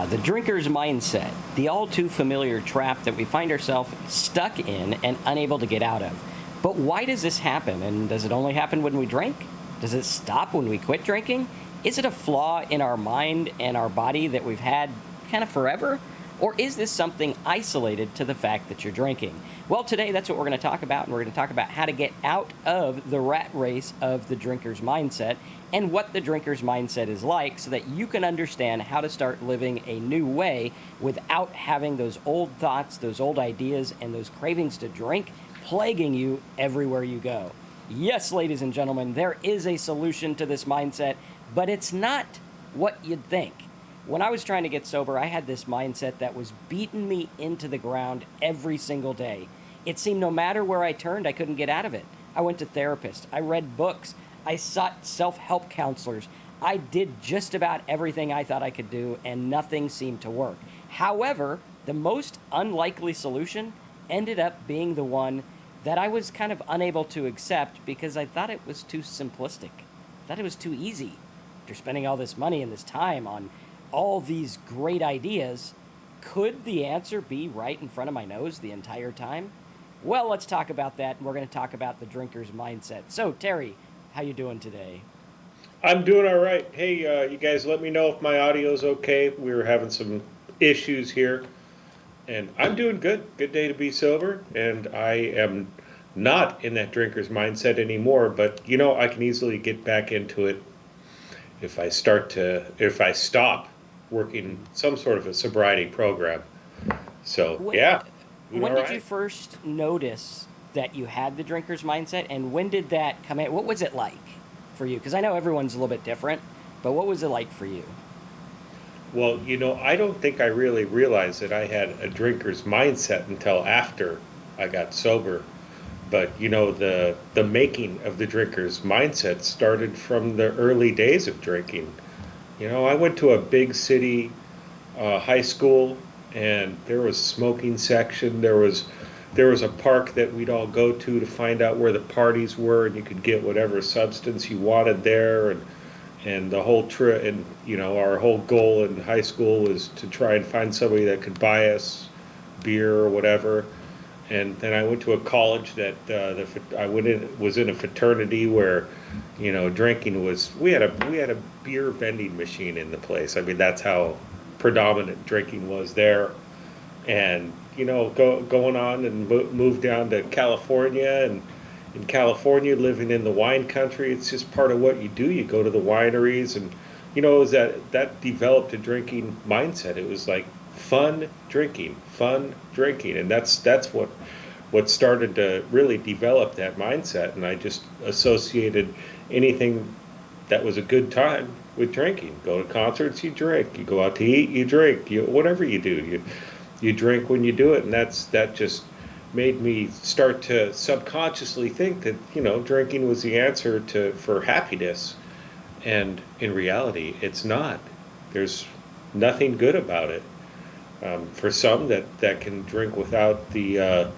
The drinker's mindset, the all too familiar trap that we find ourselves stuck in and unable to get out of. But why does this happen? And does it only happen when we drink? Does it stop when we quit drinking? Is it a flaw in our mind and our body that we've had kind of forever? Or is this something isolated to the fact that you're drinking? Well, today that's what we're going to talk about, and we're going to talk about how to get out of the rat race of the drinker's mindset and what the drinker's mindset is like so that you can understand how to start living a new way without having those old thoughts, those old ideas, and those cravings to drink plaguing you everywhere you go. Yes, ladies and gentlemen, there is a solution to this mindset, but it's not what you'd think. When I was trying to get sober, I had this mindset that was beating me into the ground every single day. It seemed no matter where I turned, I couldn't get out of it. I went to therapists. I read books. I sought self-help counselors. I did just about everything I thought I could do, and nothing seemed to work. However, the most unlikely solution ended up being the one that I was kind of unable to accept because I thought it was too simplistic. I thought it was too easy. After spending all this money and this time on all these great ideas, could the answer be right in front of my nose the entire time? Well, let's talk about that, and we're going to talk about the drinker's mindset. So, Terry, how you doing today? I'm doing all right. Hey, you guys let me know if my audio's okay. We were having some issues here, and I'm doing good. Good day to be sober, and I am not in that drinker's mindset anymore, but, I can easily get back into it if I stop working some sort of a sobriety program. So, yeah. When did you first notice that you had the drinker's mindset, and when did that come in? What was it like for you? Because I know everyone's a little bit different, but what was it like for you? Well, I don't think I really realized that I had a drinker's mindset until after I got sober. But, the making of the drinker's mindset started from the early days of drinking. I went to a big city high school, and there was a smoking section. There was a park that we'd all go to find out where the parties were, and you could get whatever substance you wanted there. And the whole trip, and our whole goal in high school was to try and find somebody that could buy us beer or whatever. And then I went to a college that was in a fraternity where, drinking was. We had a beer vending machine in the place. I mean, that's how predominant drinking was there. And going on and moved down to California, and in California, living in the wine country, it's just part of what you do. You go to the wineries, and it was that developed a drinking mindset. It was like fun drinking, and that's what started to really develop that mindset. And I just associated anything that was a good time with drinking. Go to concerts, you drink. You go out to eat, you drink. Whatever you do, you drink when you do it, and that just made me start to subconsciously think that drinking was the answer for happiness. And in reality, it's not. There's nothing good about it. For some that can drink without the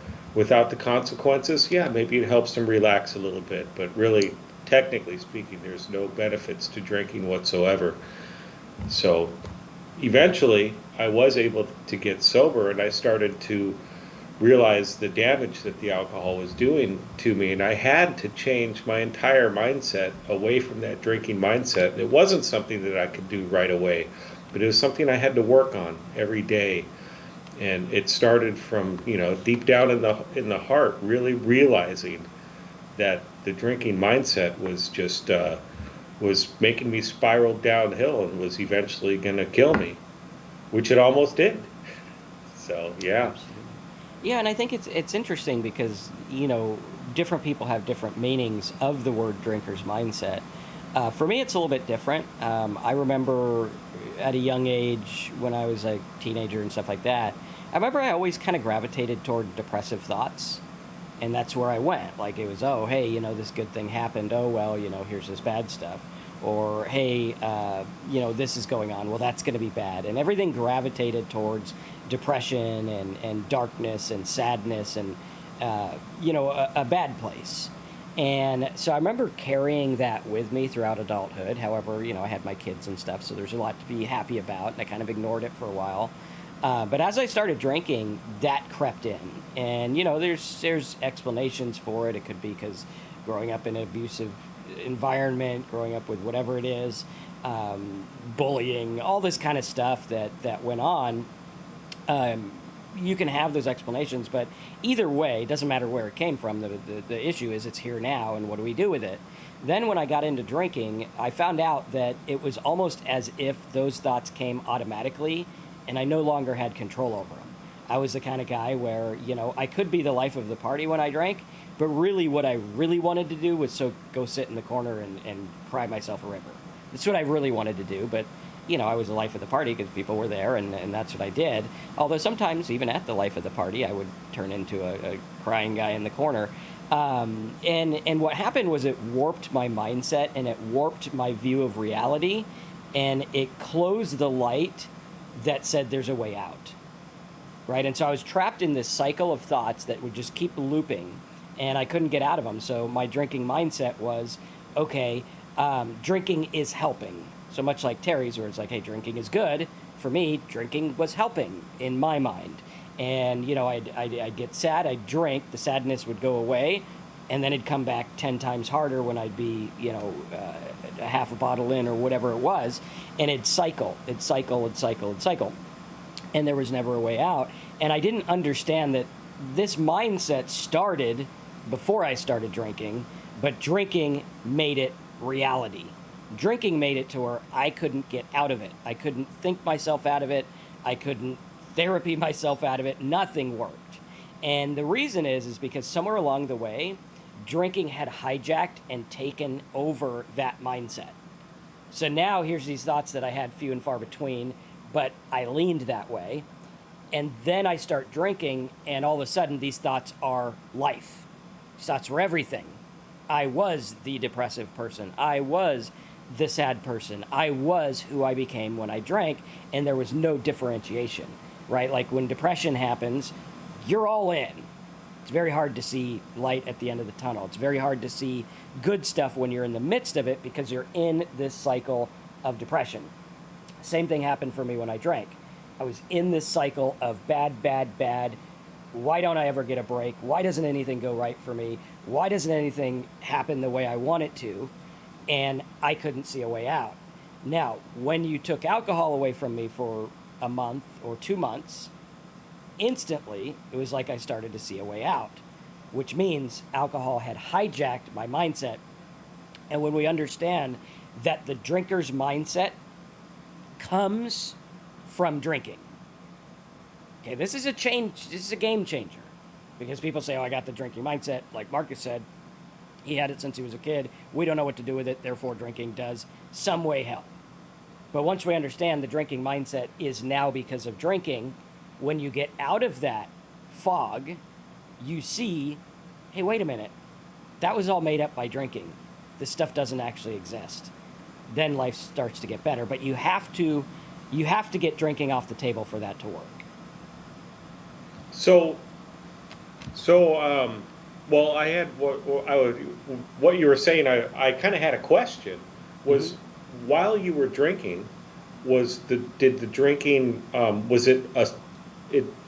consequences, yeah, maybe it helps them relax a little bit. But really, technically speaking, there's no benefits to drinking whatsoever. So eventually, I was able to get sober, and I started to realize the damage that the alcohol was doing to me, and I had to change my entire mindset away from that drinking mindset. It wasn't something that I could do right away, but it was something I had to work on every day. And it started from, deep down in the heart, really realizing that the drinking mindset was just was making me spiral downhill and was eventually going to kill me, which it almost did. So, yeah. Absolutely. Yeah, and I think it's interesting because, different people have different meanings of the word drinker's mindset. For me, it's a little bit different. I remember at a young age when I was a teenager and stuff like that, I remember I always kind of gravitated toward depressive thoughts. And that's where I went. Like it was, oh, hey, this good thing happened. Oh, well, here's this bad stuff. Or, hey, this is going on. Well, that's going to be bad. And everything gravitated towards depression and darkness and sadness and, a bad place. And so I remember carrying that with me throughout adulthood. However, I had my kids and stuff, so there's a lot to be happy about, and I kind of ignored it for a while. But as I started drinking, that crept in, and there's explanations for it. It could be because growing up in an abusive environment, growing up with whatever it is, bullying, all this kind of stuff that went on. Um, you can have those explanations, but either way, it doesn't matter where it came from. The issue is it's here now, and what do we do with it? Then, when I got into drinking, I found out that it was almost as if those thoughts came automatically, and I no longer had control over them. I was the kind of guy where, I could be the life of the party when I drank, but really what I really wanted to do was go sit in the corner and cry myself a river. That's what I really wanted to do, but I was the life of the party because people were there, and that's what I did. Although sometimes, even at the life of the party, I would turn into a crying guy in the corner. And what happened was it warped my mindset, and it warped my view of reality, and it closed the light that said there's a way out, right? And so I was trapped in this cycle of thoughts that would just keep looping, and I couldn't get out of them. So my drinking mindset was, okay, drinking is helping. So much like Terry's, where it's like, hey, drinking is good. For me, drinking was helping in my mind. And, I'd get sad, I'd drink, the sadness would go away, and then it'd come back 10 times harder when I'd be, a half a bottle in or whatever it was. And it'd cycle. And there was never a way out. And I didn't understand that this mindset started before I started drinking, but drinking made it reality. Drinking made it to where I couldn't get out of it. I couldn't think myself out of it. I couldn't therapy myself out of it. Nothing worked. And the reason is because somewhere along the way, drinking had hijacked and taken over that mindset. So now here's these thoughts that I had few and far between, but I leaned that way. And then I start drinking, and all of a sudden these thoughts are life. These thoughts were everything. I was the depressive person. I was the sad person. I was who I became when I drank, and there was no differentiation, right? Like when depression happens, you're all in. It's very hard to see light at the end of the tunnel. It's very hard to see good stuff when you're in the midst of it because you're in this cycle of depression. Same thing happened for me when I drank. I was in this cycle of bad, bad, bad. Why don't I ever get a break? Why doesn't anything go right for me? Why doesn't anything happen the way I want it to? And I couldn't see a way out. Now, when you took alcohol away from me for a month or 2 months, instantly, it was like I started to see a way out, which means alcohol had hijacked my mindset. And when we understand that the drinker's mindset comes from drinking, okay, this is a change, this is a game changer. Because people say, oh, I got the drinking mindset. Like Marcus said, he had it since he was a kid. We don't know what to do with it, therefore drinking does some way help. But once we understand the drinking mindset is now because of drinking, when you get out of that fog, you see, hey, wait a minute, that was all made up by drinking. This stuff doesn't actually exist. Then life starts to get better, but you have to get drinking off the table for that to work. So, well, I had what you were saying. I kind of had a question. Was while you were drinking, did the drinking was it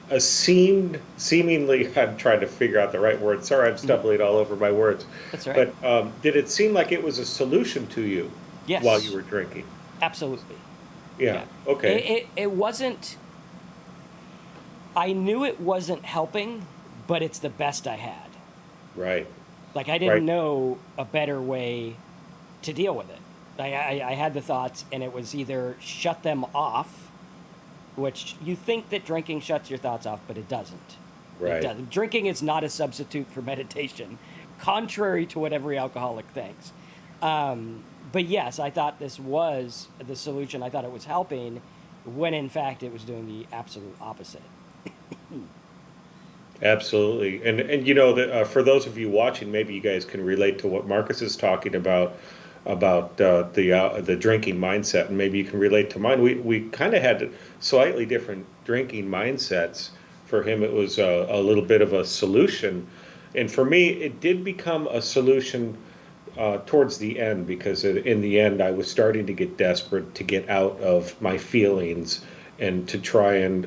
a seemingly I'm trying to figure out the right word. Sorry, I'm stumbling all over my words. That's all right. But did it seem like it was a solution to you Yes. while you were drinking? Absolutely. Yeah. Okay. It wasn't. I knew it wasn't helping, but it's the best I had. Right. Like I didn't know a better way to deal with it. I had the thoughts, and it was either shut them off, which you think that drinking shuts your thoughts off, but it doesn't. Right. It doesn't. Drinking is not a substitute for meditation, contrary to what every alcoholic thinks. But yes, I thought this was the solution. I thought it was helping, when in fact it was doing the absolute opposite. Absolutely. And for those of you watching, maybe you guys can relate to what Marcus is talking about the drinking mindset, and maybe you can relate to mine. We kind of had slightly different drinking mindsets. For him, it was a little bit of a solution. And for me, it did become a solution towards the end, because in the end, I was starting to get desperate to get out of my feelings and to try and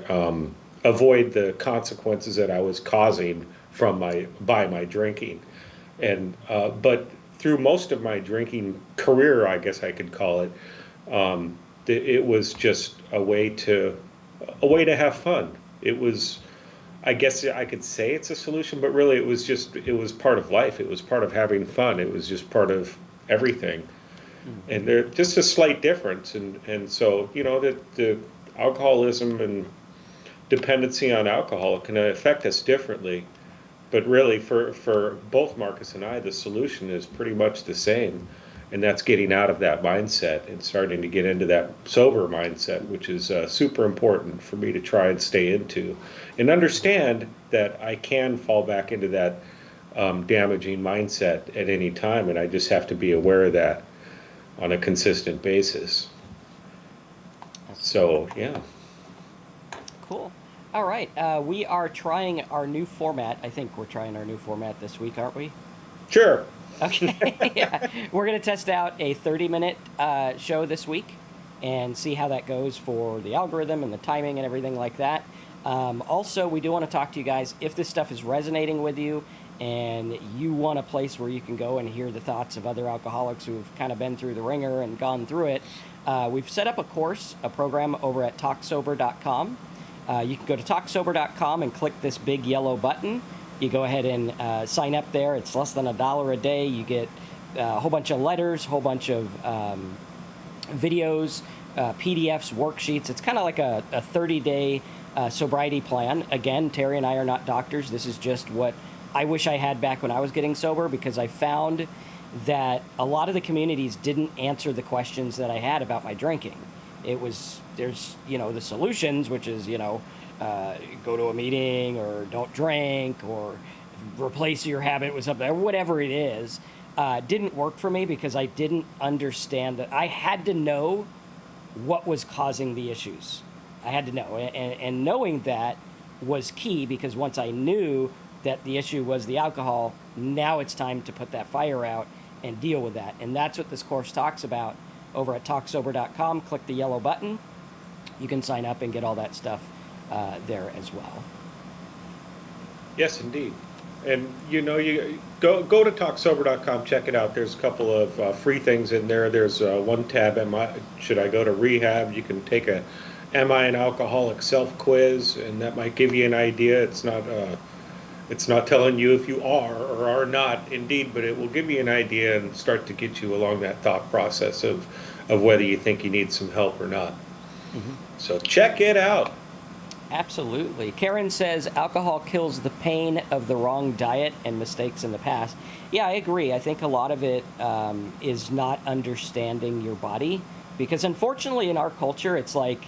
avoid the consequences that I was causing by my drinking. And but through most of my drinking career, I guess I could call it, it was just a way to have fun. It was, I guess I could say it's a solution, but really it was part of life. It was part of having fun. It was just part of everything. And there's just a slight difference. And so, the alcoholism and dependency on alcohol can affect us differently. But really, for both Marcus and I, the solution is pretty much the same. And that's getting out of that mindset and starting to get into that sober mindset, which is super important for me to try and stay into. And understand that I can fall back into that damaging mindset at any time. And I just have to be aware of that on a consistent basis. So, yeah. Cool. All right. We are trying our new format. I think we're trying our new format this week, aren't we? Sure. Okay. Yeah. We're going to test out a 30-minute show this week and see how that goes for the algorithm and the timing and everything like that. Also, we do want to talk to you guys if this stuff is resonating with you and you want a place where you can go and hear the thoughts of other alcoholics who've kind of been through the ringer and gone through it. We've set up a program over at talksober.com. You can go to talksober.com and click this big yellow button. You go ahead and sign up there. It's less than $1 a day. You get a whole bunch of letters, a whole bunch of videos, PDFs, worksheets. It's kind of like a 30-day sobriety plan. Again, Terry and I are not doctors. This is just what I wish I had back when I was getting sober, because I found that a lot of the communities didn't answer the questions that I had about my drinking. There's the solutions, which is, go to a meeting or don't drink or replace your habit with something, or whatever it is, didn't work for me because I didn't understand that I had to know what was causing the issues. I had to know. And knowing that was key, because once I knew that the issue was the alcohol, now it's time to put that fire out and deal with that. And that's what this course talks about over at talksober.com. Click the yellow button. You can sign up and get all that stuff there as well. Yes, indeed. And you go to talksober.com, check it out. There's a couple of free things in there. There's one tab, should I go to rehab? You can take a Am I an Alcoholic self-quiz, and that might give you an idea. It's not telling you if you are or are not indeed, but it will give you an idea and start to get you along that thought process of whether you think you need some help or not. Mm-hmm. So check it out. Absolutely. Karen says alcohol kills the pain of the wrong diet and mistakes in the past. Yeah, I agree. I think a lot of it is not understanding your body, because unfortunately in our culture, it's like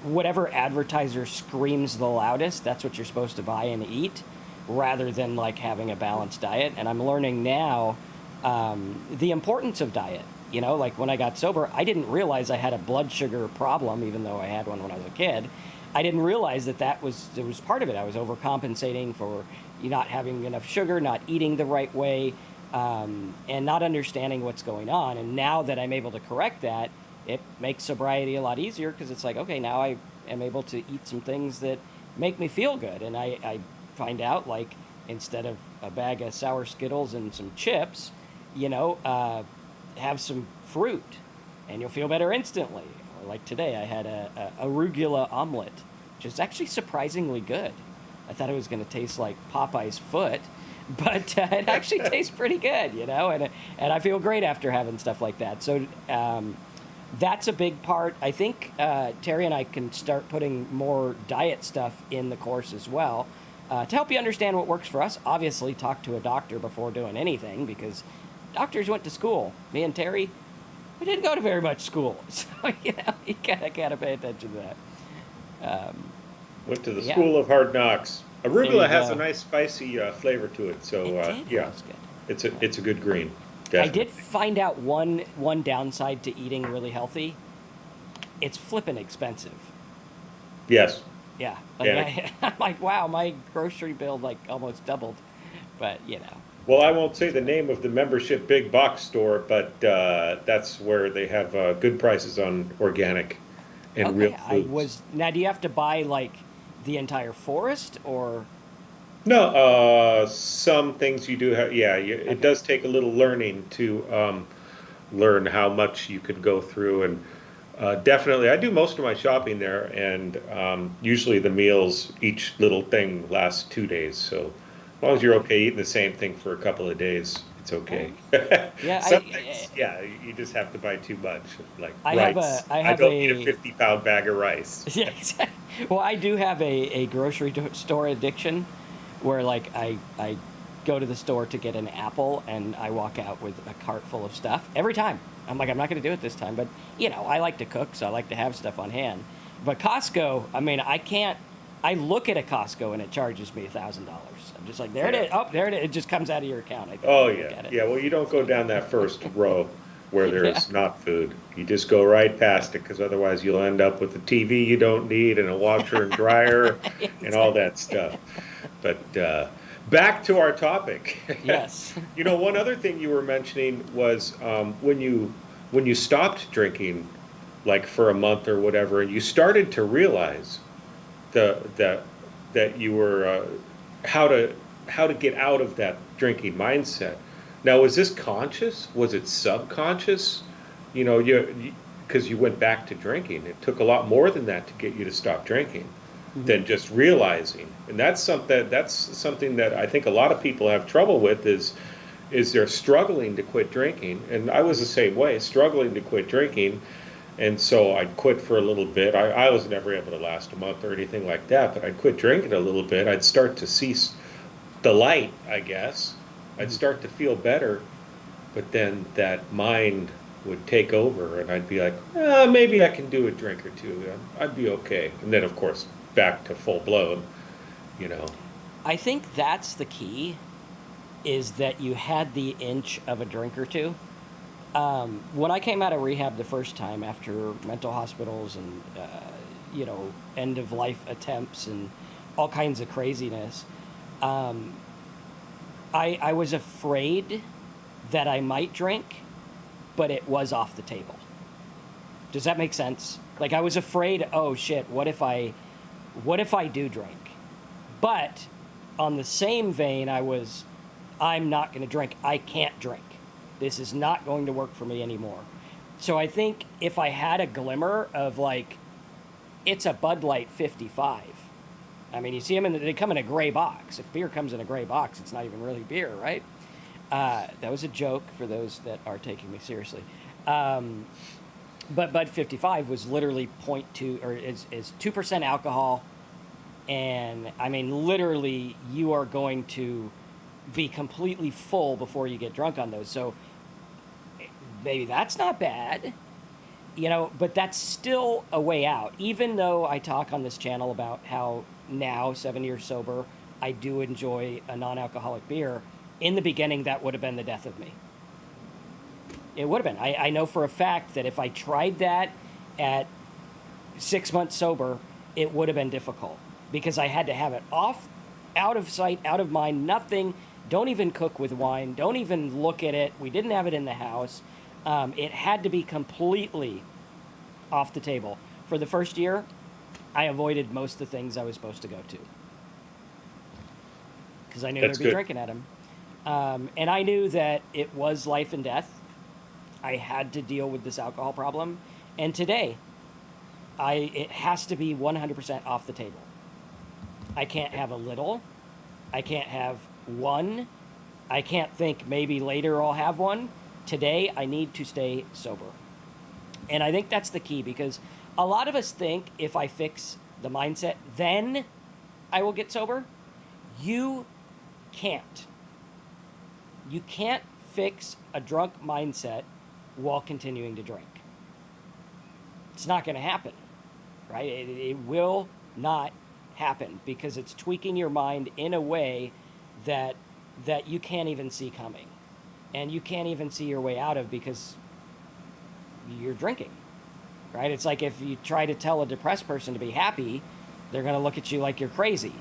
whatever advertiser screams the loudest, that's what you're supposed to buy and eat, rather than like having a balanced diet. And I'm learning now the importance of diet. Like when I got sober, I didn't realize I had a blood sugar problem, even though I had one when I was a kid. I didn't realize it was part of it. I was overcompensating for not having enough sugar, not eating the right way, and not understanding what's going on. And now that I'm able to correct that, it makes sobriety a lot easier, because it's like, okay, now I am able to eat some things that make me feel good. And I find out, like, instead of a bag of sour Skittles and some chips, have some fruit, and you'll feel better instantly. Or like today, I had a arugula omelet, which is actually surprisingly good. I thought it was going to taste like Popeye's foot, but it actually tastes pretty good, and I feel great after having stuff like that. So that's a big part. I think Terry and I can start putting more diet stuff in the course as well, to help you understand what works for us. Obviously, talk to a doctor before doing anything, because doctors went to school. Me and Terry, we didn't go to very much school, so you gotta pay attention to that. Went to the school of hard knocks. Arugula has a nice spicy flavor to it, so yeah, it's a good green. Definitely. I did find out one downside to eating really healthy. It's flippin' expensive. Yes. Yeah. I'm like, wow, my grocery bill like almost doubled But you know. Well, I won't say the name of the membership big box store, but that's where they have good prices on organic and real Okay, I foods. was now. Do you have to buy like the entire forest or? No, some things you do have. Yeah, it Okay. does take a little learning to learn how much you could go through, and definitely, I do most of my shopping there, and usually the meals, each little thing lasts 2 days. So as long as you're Okay. okay eating the same thing for a couple of days, it's All okay. right. Yeah, Some things, yeah, you just have to buy too much, like rice. I I have don't need a a 50-pound bag of rice. yeah, exactly. Well, I do have a grocery store addiction where like I go to the store to get an apple and I walk out with a cart full of stuff every time. I'm like, I'm not going to do it this time, but you know, I like to cook, so I like to have stuff on hand. But Costco, I mean, I can't. I look at a Costco and it charges me $1,000. I'm just like, there it Yeah. is. Oh, there it is. It just comes out of your account. I think when Oh I look yeah, at it. yeah. Well, you don't go So, down that first row where yeah, there's not food. You just go right past it because otherwise you'll end up with a TV you don't need and a washer and dryer and all exactly. that stuff. But back to our topic. Yes. You know, one other thing you were mentioning was when you stopped drinking, like for a month or whatever, and you started to realize the that that you were how to get out of that drinking mindset. Now, was this conscious? Was it subconscious? You know, you because you went back to drinking. It took a lot more than that to get you to stop drinking, Mhm. than just realizing. And that's something that I think a lot of people have trouble with is they're struggling to quit drinking. And I was the same way, struggling to quit drinking. And so I'd quit for a little bit. I was never able to last a month or anything like that, but I'd quit drinking a little bit. I'd start to see the light, I guess. I'd Mhm. start to feel better, but then that mind would take over, and I'd be like, maybe I can do a drink or two. I'd be okay. And then, of course, back to full blown, you know. I think that's the key is that you had the inch of a drink or two. When I came out of rehab the first time after mental hospitals and, end of life attempts and all kinds of craziness, um, I was afraid that I might drink, but it was off the table. Does that make sense? Like I was afraid, oh shit, what if I do drink? But on the same vein, I'm not going to drink. I can't drink. This is not going to work for me anymore. So I think if I had a glimmer of like, it's a Bud Light 55. I mean, you see them they come in a gray box. If beer comes in a gray box, it's not even really beer, right? That was a joke for those that are taking me seriously. Um, but Bud 55 was literally point 0.2 or is 2% alcohol, and I mean, literally, you are going to be completely full before you get drunk on those. So maybe that's not bad, but that's still a way out. Even though I talk on this channel about how now, 7 years sober, I do enjoy a non alcoholic beer, in the beginning, that would have been the death of me. It would have been. I know for a fact that if I tried that at 6 months sober, it would have been difficult because I had to have it off, out of sight, out of mind, nothing. Don't even cook with wine. Don't even look at it. We didn't have it in the house. It had to be completely off the table. For the first year, I avoided most of the things I was supposed to go to because I knew That's there'd be good. drinking at them. And I knew that it was life and death. I had to deal with this alcohol problem. And today, it has to be 100% off the table. I can't have a little. I can't have one. I can't think maybe later I'll have one. Today, I need to stay sober. And I think that's the key because a lot of us think if I fix the mindset, then I will get sober. You can't. You can't fix a drunk mindset while continuing to drink. It's not going to happen, right? It will not happen because it's tweaking your mind in a way that you can't even see coming, and you can't even see your way out of because you're drinking, right? It's like if you try to tell a depressed person to be happy, they're going to look at you like you're crazy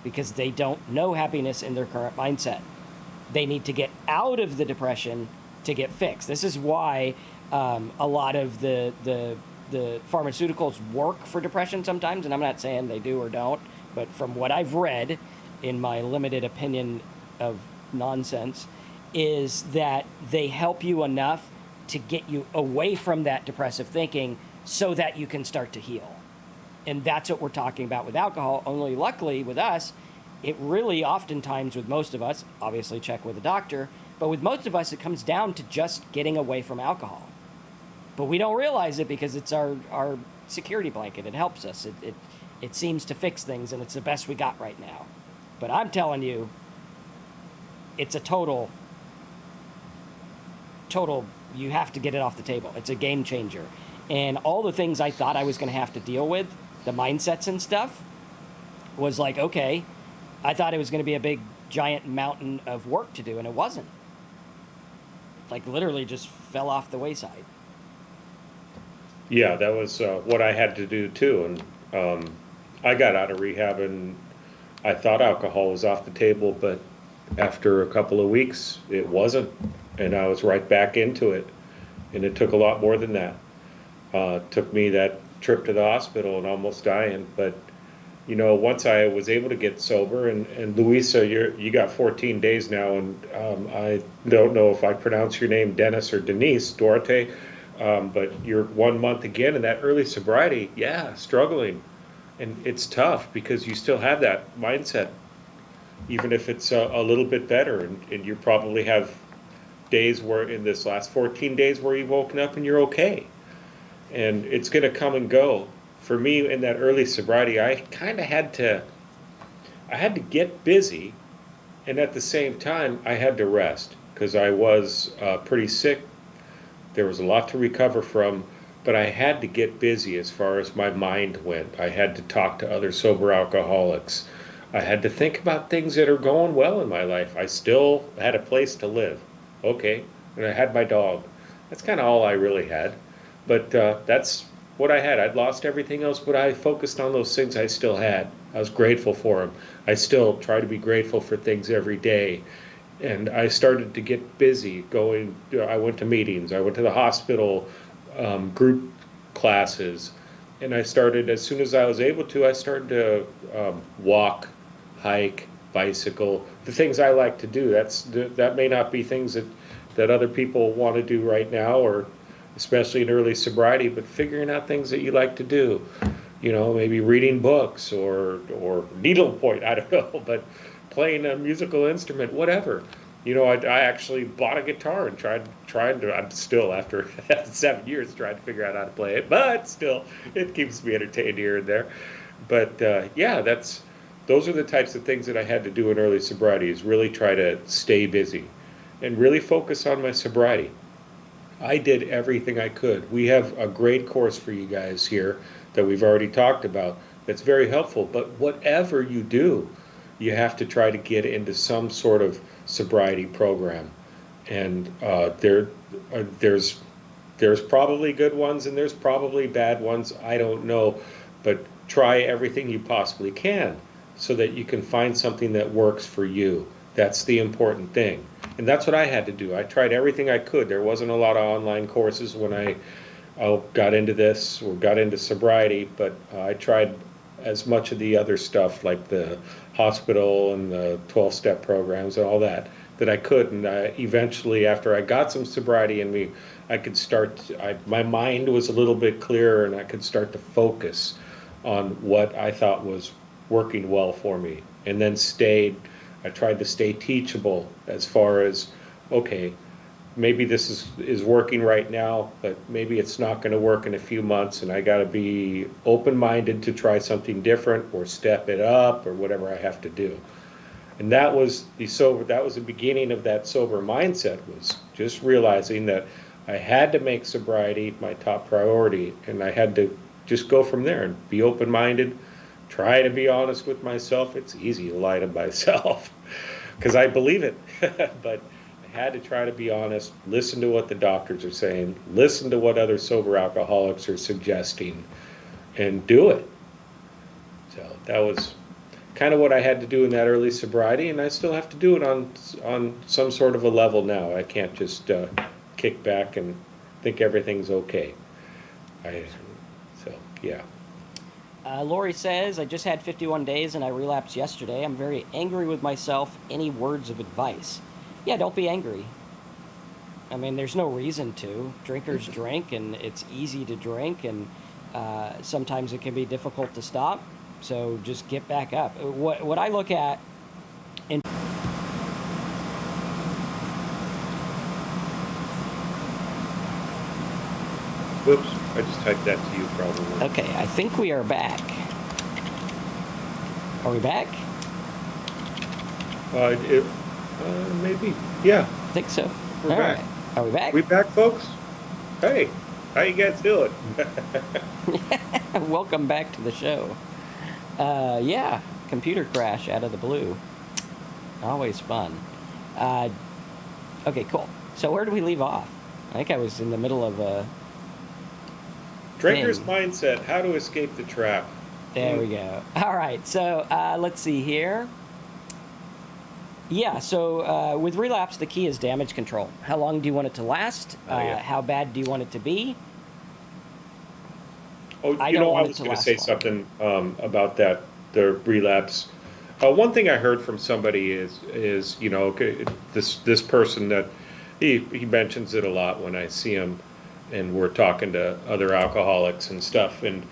because they don't know happiness in their current mindset. They need to get out of the depression to get fixed. This is why a lot of the pharmaceuticals work for depression sometimes, and I'm not saying they do or don't, but from what I've read in my limited opinion of nonsense, is that they help you enough to get you away from that depressive thinking so that you can start to heal. And that's what we're talking about with alcohol. Only luckily with us, it really oftentimes with most of us, obviously check with a doctor, but with most of us, it comes down to just getting away from alcohol. But we don't realize it because it's our security blanket. It helps us. It seems to fix things, and it's the best we got right now. But I'm telling you, it's a total, you have to get it off the table. It's a game changer. And all the things I thought I was going to have to deal with, the mindsets and stuff, was like, okay, I thought it was going to be a big, giant mountain of work to do, and it wasn't. Like, literally just fell off the wayside. Yeah, that was what I had to do too. And I got out of rehab and I thought alcohol was off the table, but after a couple of weeks, it wasn't. And I was right back into it. And it took a lot more than that. Took me that trip to the hospital and almost dying. But, you know, once I was able to get sober, and Louisa, you got 14 days now, and I don't know if I pronounce your name Dennis or Denise, Duarte, but you're 1 month again in that early sobriety, yeah, struggling. And it's tough because you still have that mindset, even if it's a little bit better. And you probably have days where in this last 14 days where you've woken up and you're okay. And it's going to come and go. For me, in that early sobriety, I kind of had to get busy, and at the same time, I had to rest because I was pretty sick. There was a lot to recover from, but I had to get busy as far as my mind went. I had to talk to other sober alcoholics. I had to think about things that are going well in my life. I still had a place to live. Okay, and I had my dog. That's kind of all I really had. But that's what I had. I'd lost everything else, but I focused on those things I still had. I was grateful for them. I still try to be grateful for things every day. And I started to get busy going. I went to meetings. I went to the hospital, group classes. And I started, as soon as I was able to, I started to walk, hike, bicycle, the things I like to do. That may not be things that other people want to do right now, or especially in early sobriety, but figuring out things that you like to do. You know, maybe reading books or needlepoint, I don't know, but playing a musical instrument, whatever. You know, I actually bought a guitar and I'm still, after 7 years, trying to figure out how to play it, but still, it keeps me entertained here and there. But yeah, those are the types of things that I had to do in early sobriety, is really try to stay busy and really focus on my sobriety. I did everything I could. We have a great course for you guys here that we've already talked about that's very helpful, but whatever you do, you have to try to get into some sort of sobriety program. And there's probably good ones and there's probably bad ones, I don't know, but try everything you possibly can so that you can find something that works for you. That's the important thing. And that's what I had to do. I tried everything I could. There wasn't a lot of online courses when I got into this or got into sobriety, but I tried as much of the other stuff like the hospital and the 12-step programs and all that I could. And eventually, after I got some sobriety in me, I could start, my mind was a little bit clearer and I could start to focus on what I thought was working well for me. And then I tried to stay teachable as far as, okay, maybe this is working right now, but maybe it's not going to work in a few months, and I got to be open-minded to try something different or step it up or whatever I have to do. And that was the beginning of that sober mindset, was just realizing that I had to make sobriety my top priority, and I had to just go from there and be open-minded. Try to be honest with myself. It's easy to lie to myself because I believe it. But I had to try to be honest, listen to what the doctors are saying, listen to what other sober alcoholics are suggesting, and do it. So that was kind of what I had to do in that early sobriety, and I still have to do it on some sort of a level now. I can't just kick back and think everything's okay. I so yeah. Lori says, I just had 51 days and I relapsed yesterday. I'm very angry with myself. Any words of advice? Yeah, don't be angry. I mean, there's no reason to. Drinkers drink, and it's easy to drink, and sometimes it can be difficult to stop. So just get back up. What I look at in Whoops, I just typed that to you probably. Okay, I think we are back. Are we back? Maybe. Yeah, I think so. we're All back. right. Are we back? We back, folks? Hey, how you guys doing? Welcome back to the show. Yeah, computer crash out of the blue. Always fun. Okay, cool. So where did we leave off? I think I was in the middle of a Drinker's thing. mindset, how to escape the trap. There we go. All right, so let's see here. Yeah, so with relapse, the key is damage control. How long do you want it to last? Oh, yeah. How bad do you want it to be? Oh, I you don't know, I want it was to going to last say long. something about that, the relapse. One thing I heard from somebody is okay, this person that he mentions it a lot when I see him, and we're talking to other alcoholics and stuff, and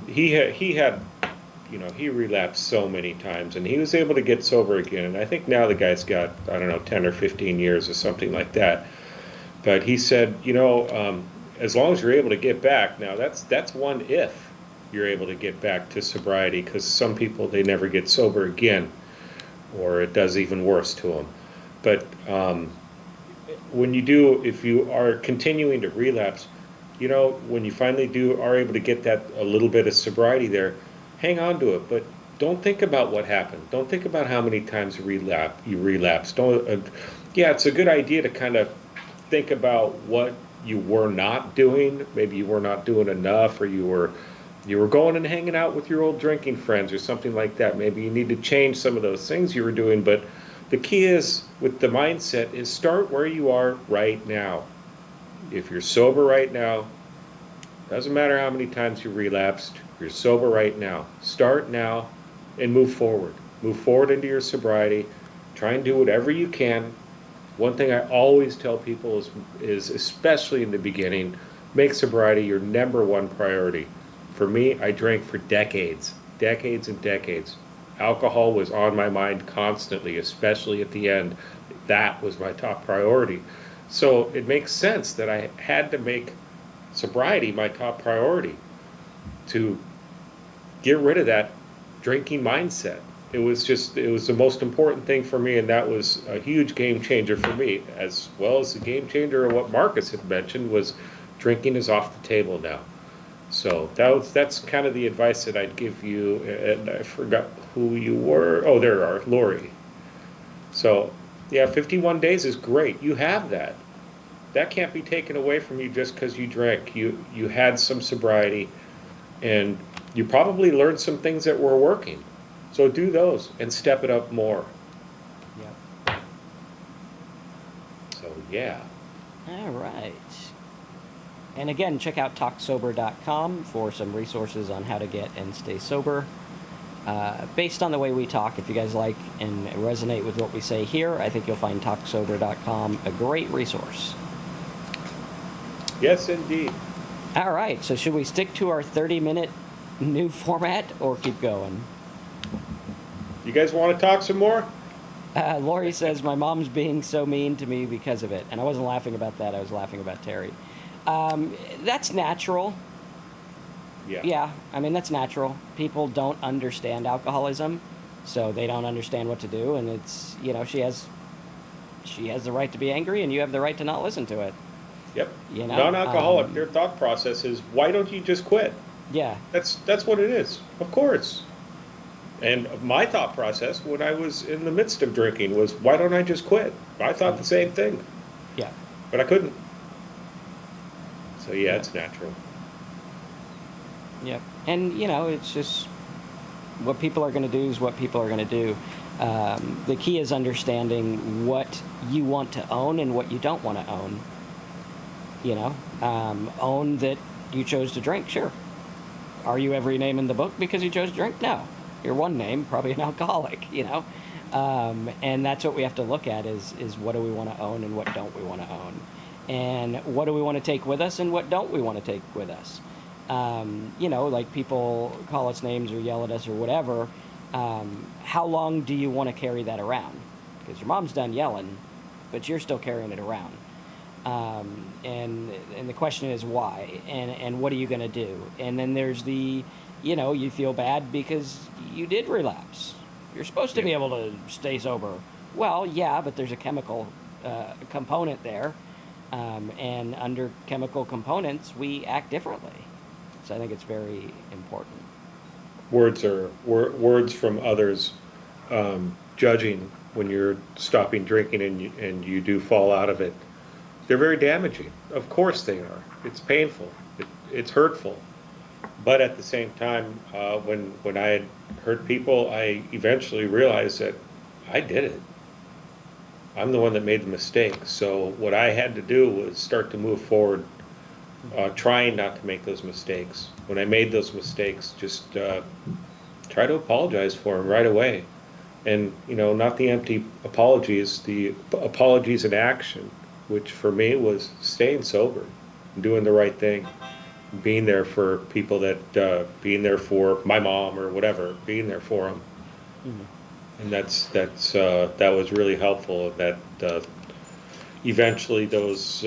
he had he relapsed so many times, and he was able to get sober again. And I think now the guy's got, I don't know, 10 or 15 years or something like that. But he said, as long as you're able to get back, now that's one if you're able to get back to sobriety, because some people, they never get sober again, or it does even worse to them. But when you do, if you are continuing to relapse, when you finally are able to get that a little bit of sobriety there, hang on to it, but don't think about what happened. Don't think about how many times you relapse. Don't. Yeah, it's a good idea to kind of think about what you were not doing. Maybe you were not doing enough, or you were going and hanging out with your old drinking friends or something like that. Maybe you need to change some of those things you were doing. But the key is, with the mindset, is start where you are right now. If you're sober right now, doesn't matter how many times you relapsed, you're sober right now. Start now and move forward. Move forward into your sobriety. Try and do whatever you can. One thing I always tell people is especially in the beginning, make sobriety your number one priority. For me, I drank for decades and decades. Alcohol was on my mind constantly, especially at the end. That was my top priority. So it makes sense that I had to make sobriety my top priority, to get rid of that drinking mindset. It was the most important thing for me, and that was a huge game changer for me, as well as the game changer of what Marcus had mentioned, was drinking is off the table now. So that's kind of the advice that I'd give you, and I forgot who you were. Oh, there are, Lori. So yeah, 51 days is great. You have that. That can't be taken away from you just because you drank. You had some sobriety, and you probably learned some things that were working. So do those and step it up more. Yep. So yeah. All right. And again, check out talksober.com for some resources on how to get and stay sober. Based on the way we talk, if you guys like and resonate with what we say here, I think you'll find talksober.com a great resource. Yes, indeed. All right, so should we stick to our 30-minute new format or keep going? You guys want to talk some more? Lori says, my mom's being so mean to me because of it. And I wasn't laughing about that. I was laughing about Terry. That's natural. Yeah, I mean, that's natural. People don't understand alcoholism, so they don't understand what to do. And it's, she has the right to be angry, and you have the right to not listen to it. Yep. Non-alcoholic, their thought process is, why don't you just quit? Yeah. That's what it is. Of course. And my thought process when I was in the midst of drinking was, why don't I just quit? I thought the same thing. Yeah. But I couldn't. So yeah, it's natural. Yep. And, it's just, What people are going to do is what people are going to do. The key is understanding what you want to own and what you don't want to own. Own that you chose to drink, sure. Are you every name in the book because you chose to drink? No. You're one name, probably an alcoholic. And that's what we have to look at is what do we want to own and what don't we want to own. And what do we want to take with us and what don't we want to take with us. Like people call us names or yell at us or whatever. How long do you want to carry that around? Because your mom's done yelling, but you're still carrying it around. And the question is why, and what are you going to do? And then there's you feel bad because you did relapse. You're supposed to be able to stay sober. Well, yeah, but there's a chemical component there, and under chemical components, we act differently. So I think it's very important. Words from others judging when you're stopping drinking and you do fall out of it. They're very damaging. Of course they are. It's painful. It's hurtful. But at the same time, when I had hurt people, I eventually realized that I did it. I'm the one that made the mistake. So what I had to do was start to move forward, trying not to make those mistakes. When I made those mistakes, just try to apologize for them right away. And, not the empty apologies, the apologies in action, which for me was staying sober, doing the right thing, being there for people being there for my mom or whatever, being there for them. Mm-hmm. And that was really helpful. That eventually those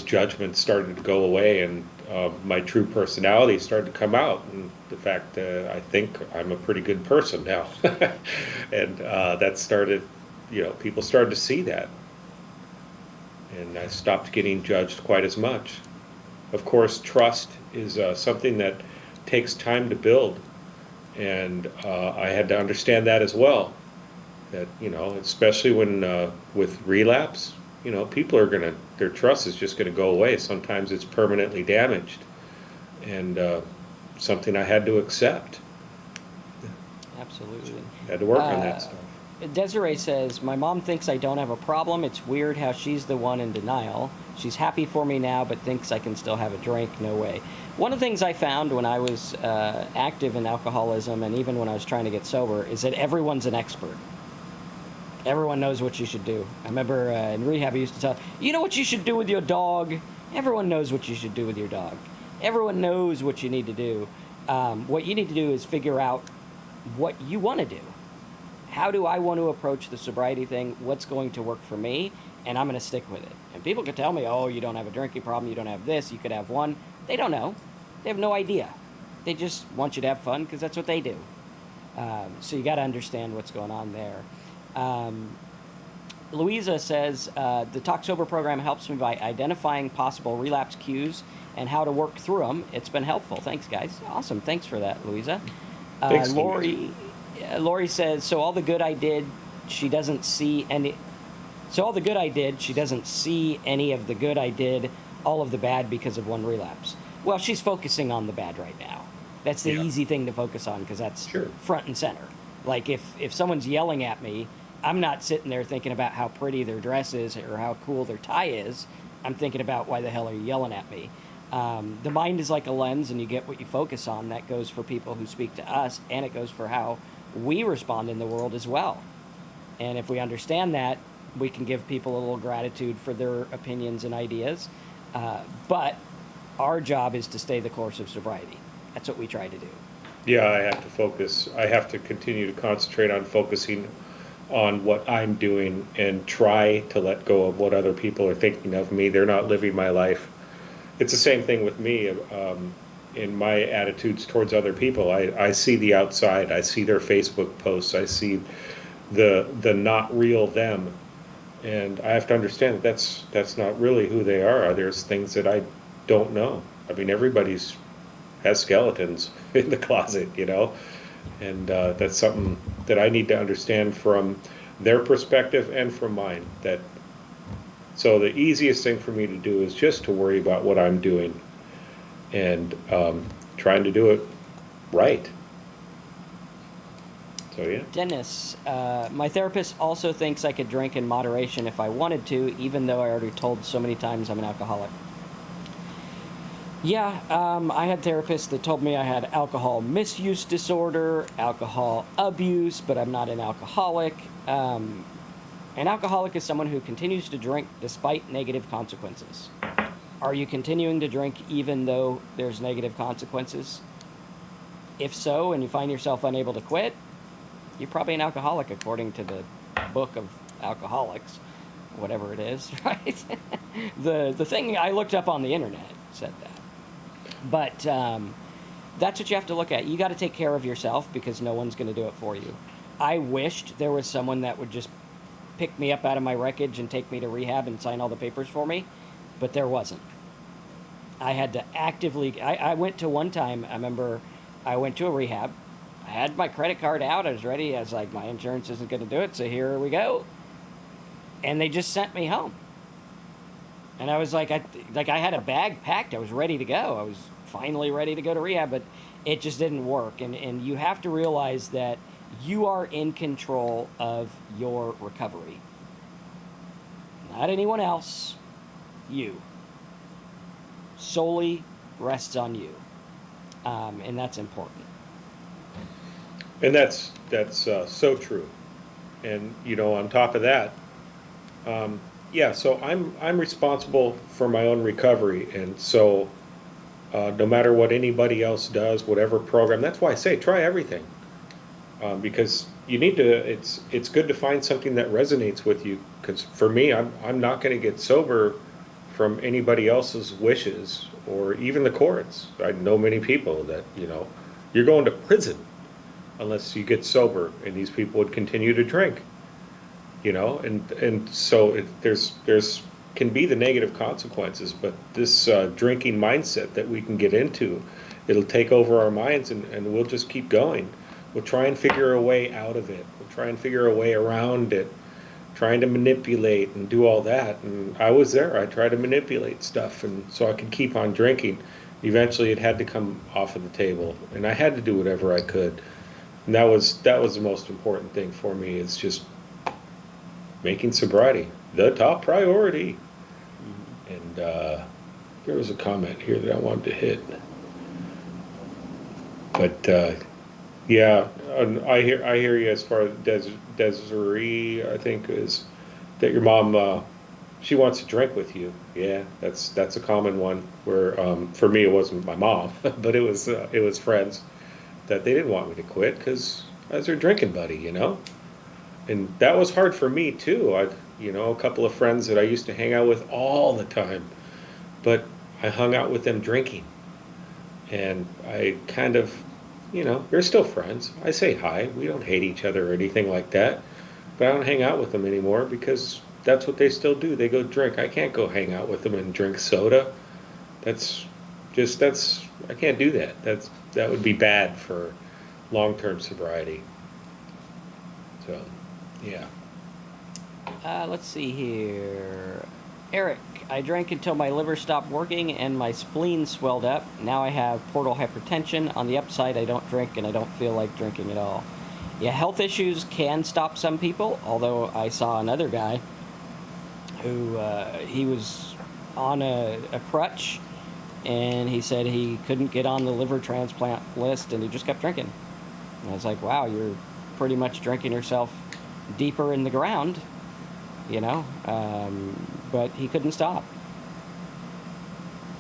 judgments started to go away, and my true personality started to come out, and the fact that I think I'm a pretty good person now, and that started, people started to see that. And I stopped getting judged quite as much. Of course, trust is something that takes time to build, and I had to understand that as well. That especially when with relapse, people are their trust is just gonna go away. Sometimes it's permanently damaged, and something I had to accept. Absolutely. Had to work on that stuff. Desiree says, my mom thinks I don't have a problem. It's weird how she's the one in denial. She's happy for me now, but thinks I can still have a drink. No way. One of the things I found when I was active in alcoholism, and even when I was trying to get sober, is that everyone's an expert. Everyone knows what you should do. I remember in rehab, I used to tell, you know what you should do with your dog? Everyone knows what you should do with your dog. Everyone knows what you need to do. What you need to do is figure out what you want to do. How do I want to approach the sobriety thing? What's going to work for me? And I'm going to stick with it. And people can tell me, oh, you don't have a drinking problem, you don't have this, you could have one. They don't know. They have no idea. They just want you to have fun because that's what they do. So you got to understand what's going on there. Louisa says, the Talk Sober program helps me by identifying possible relapse cues and how to work through them. It's been helpful. Thanks, guys. Awesome. Thanks for that, Louisa. Thanks, Lori says, so all the good I did, she doesn't see any. So all the good I did, she doesn't see any of the good I did, all of the bad because of one relapse. Well, she's focusing on the bad right now. That's the easy thing to focus on because that's front and center. Like if someone's yelling at me, I'm not sitting there thinking about how pretty their dress is or how cool their tie is. I'm thinking about why the hell are you yelling at me? The mind is like a lens, and you get what you focus on. That goes for people who speak to us, and it goes for how we respond in the world as well. And if we understand that, we can give people a little gratitude for their opinions and ideas. But our job is to stay the course of sobriety. That's what we try to do. Yeah, I have to focus. I have to continue to concentrate on focusing on what I'm doing and try to let go of what other people are thinking of me. They're not living my life. It's the same thing with me in my attitudes towards other people. I see the outside. I see their Facebook posts. I see the not real them. And I have to understand that that's not really who they are. There's things that I don't know. I mean, everybody's has skeletons in the closet, and that's something that I need to understand from their perspective and from mine. So the easiest thing for me to do is just to worry about what I'm doing and trying to do it right. So yeah. Dennis, my therapist also thinks I could drink in moderation if I wanted to, even though I already told so many times I'm an alcoholic. Yeah, I had therapists that told me I had alcohol misuse disorder, alcohol abuse, but I'm not an alcoholic. An alcoholic is someone who continues to drink despite negative consequences. Are you continuing to drink even though there's negative consequences? If so, and you find yourself unable to quit, you're probably an alcoholic according to the book of alcoholics, whatever it is, right? The thing I looked up on the internet said that. But that's what you have to look at. You got to take care of yourself because no one's going to do it for you. I wished there was someone that would just pick me up out of my wreckage and take me to rehab and sign all the papers for me, but there wasn't. I had to actively. I went to one time. I remember I went to a rehab. I had my credit card out. I was ready. I was like, my insurance isn't going to do it, so here we go. And they just sent me home. And I was like, I had a bag packed. I was ready to go. I was finally ready to go to rehab, but it just didn't work. And you have to realize that you are in control of your recovery. Not anyone else. You. Solely rests on you. And that's important. And that's so true. And on top of that, yeah. So I'm responsible for my own recovery, and so no matter what anybody else does, whatever program, that's why I say try everything, because you need to. It's good to find something that resonates with you. Because for me, I'm not going to get sober from anybody else's wishes or even the courts. I know many people that you're going to prison unless you get sober, and these people would continue to drink. And so there's can be the negative consequences, but this drinking mindset that we can get into, it'll take over our minds, and we'll just keep going. We'll try and figure a way out of it. We'll try and figure a way around it, trying to manipulate and do all that. And I was there. I tried to manipulate stuff, and so I could keep on drinking. Eventually, it had to come off of the table, and I had to do whatever I could. And that was the most important thing for me. Is just making sobriety the top priority. And there was a comment here that I wanted to hit. But yeah, I hear you as far as Desiree, I think, is that your mom she wants to drink with you. Yeah, that's a common one. Where for me it wasn't my mom, but it was friends that they didn't want me to quit because I was their drinking buddy, And that was hard for me too. A couple of friends that I used to hang out with all the time, but I hung out with them drinking, and I kind of, we're still friends. I say hi. We don't hate each other or anything like that, but I don't hang out with them anymore because that's what they still do. They go drink. I can't go hang out with them and drink soda. I can't do that. That would be bad for long-term sobriety. So, yeah. Let's see here. Eric, I drank until my liver stopped working and my spleen swelled up. Now I have portal hypertension. On the upside, I don't drink and I don't feel like drinking at all. Yeah, health issues can stop some people, although I saw another guy who he was on a crutch, and he said he couldn't get on the liver transplant list, and he just kept drinking. And I was like, wow, you're pretty much drinking yourself deeper in the ground, but he couldn't stop.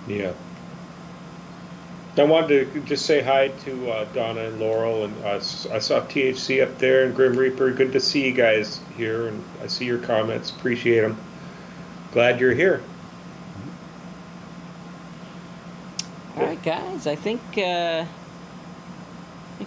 Yeah. I wanted to just say hi to Donna and Laurel, and I saw THC up there and Grim Reaper. Good to see you guys here, and I see your comments. Appreciate them. Glad you're here. All right, guys. I think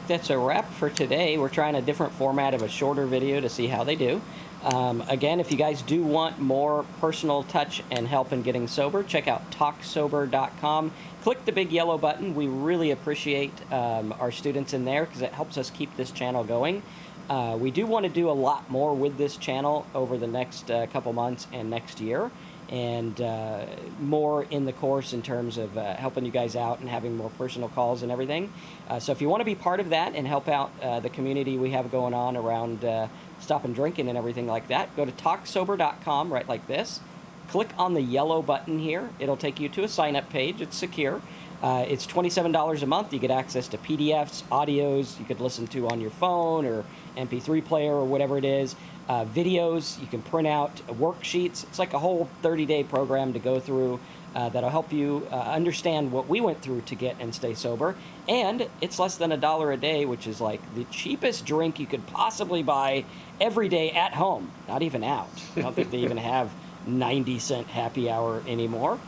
that's a wrap for today. We're trying a different format of a shorter video to see how they do. Again, if you guys do want more personal touch and help in getting sober, check out talksober.com. Click the big yellow button. We really appreciate our students in there because it helps us keep this channel going. We do want to do a lot more with this channel over the next couple months and next year. and more in the course in terms of helping you guys out and having more personal calls and everything. So if you want to be part of that and help out the community we have going on around stopping drinking and everything like that, go to talksober.com, right like this. Click on the yellow button here. It'll take you to a sign-up page. It's secure. It's $27 a month. You get access to PDFs, audios you could listen to on your phone or MP3 player or whatever it is, videos. You can print out worksheets. It's like a whole 30-day program to go through that'll help you understand what we went through to get and stay sober. And it's less than $1 a day, which is like the cheapest drink you could possibly buy every day at home, not even out. I don't think they even have 90-cent happy hour anymore.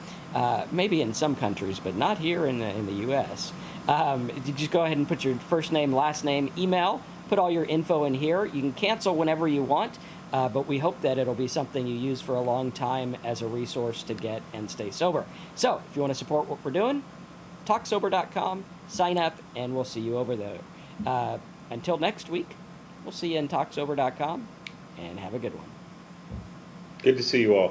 Maybe in some countries, but not here in the U.S. You just go ahead and put your first name, last name, email, put all your info in here. You can cancel whenever you want, but we hope that it'll be something you use for a long time as a resource to get and stay sober. So if you want to support what we're doing, talksober.com, sign up, and we'll see you over there. Until next week, we'll see you in talksober.com, and have a good one. Good to see you all.